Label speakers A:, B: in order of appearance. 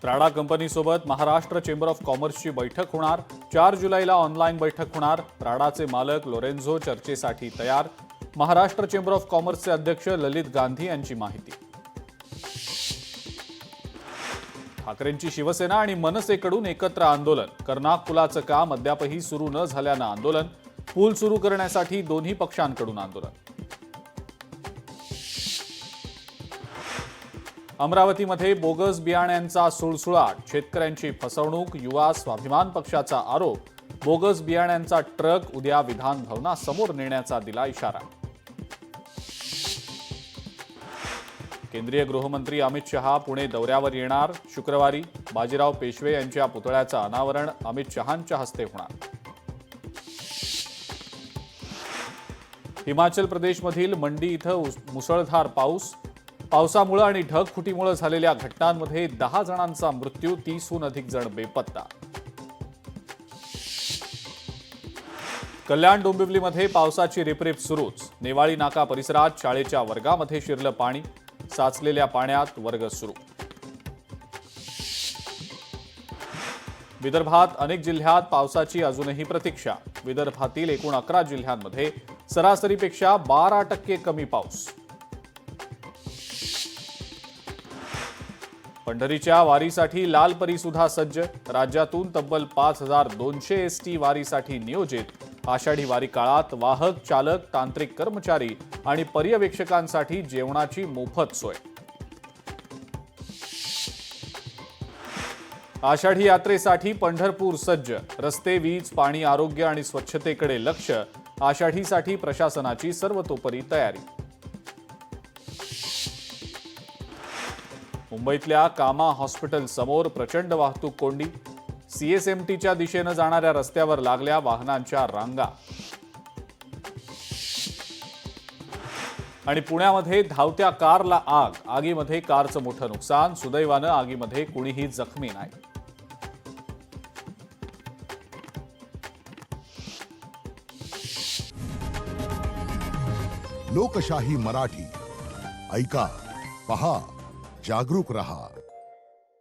A: त्राडा कंपनीसोबत Maharashtra chamber of कॉमर्सची बैठक होणार। 4 जुलैला ऑनलाईन बैठक होणार। त्राडाचे मालक लोरेन्झो चर्चेसाठी तयार। महाराष्ट्र चेंबर ऑफ कॉमर्सचे अध्यक्ष ललित गांधी यांची माहिती। ठाकरेंची शिवसेना आणि मनसेकडून एकत्र आंदोलन। कर्नाक पुलाचं काम अद्यापही सुरू न झाल्यानं आंदोलन। पूल सुरू करण्यासाठी दोन्ही पक्षांकडून आंदोलन। अमरावतीमध्ये बोगस बियाण्यांचा सुळसुळाट। शेतकऱ्यांची फसवणूक। युवा स्वाभिमान पक्षाचा आरोप। बोगस बियाण्यांचा ट्रक उद्या विधान भवनासमोर नेण्याचा दिला इशारा। केंद्रीय गृहमंत्री अमित शहा पुणे दौऱ्यावर येणार। शुक्रवारी बाजीराव पेशवे यांच्या पुतळ्याचं अनावरण अमित शहांच्या हस्ते होणार। हिमाचल प्रदेशमधील मंडी इथं मुसळधार पाऊस। पावसामुळे आणि ढगफुटीमुळे झालेल्या घटनांमध्ये 10 जणांचा मृत्यू, 30हून अधिक जण बेपत्ता। कल्याण डोंबिवलीमध्ये पावसाची रिपरिप सुरूच। नेवाळी नाका परिसरात शाळेच्या वर्गामध्ये शिरलं पाणी। साचलेल्या पाण्यात वर्ग सुरू। विदर्भात अनेक जिल्ह्यात पावसाची अजूनही प्रतीक्षा। विदर्भातील एकूण 11 जिल्ह्यांमध्ये सरासरीपेक्षा 12% कमी पाऊस। पंढरीच्या वारीसाठी लालपरी सुद्धा सज्ज। राज्यातून तब्बल 5200 एसटी वारीसाठी नियोजित। आषाढी वारी काळात वाहक, चालक, तांत्रिक कर्मचारी आणि पर्यवेक्षकांसाठी जेवणाची मोफत सोय। आषाढी यात्रेसाठी पंढरपूर सज्ज। रस्ते, वीज, पाणी, आरोग्य आणि स्वच्छतेकडे लक्ष। आषाढीसाठी प्रशासनाची सर्वतोपरी तयारी। मुंबईतल्या कामा हॉस्पिटल समोर प्रचंड वाहतूक कोंडी। सीएसएमटीच्या दिशेनं जाणाऱ्या रस्त्यावर लागल्या वाहनांच्या रांगा। आणि पुण्यामध्ये धावत्या कारला आग। आगीमध्ये कारचं मोठं नुकसान। सुदैवानं आगीमध्ये कुणीही जखमी नाही।
B: लोकशाही मराठी ऐका, पहा, जागरूक रहा।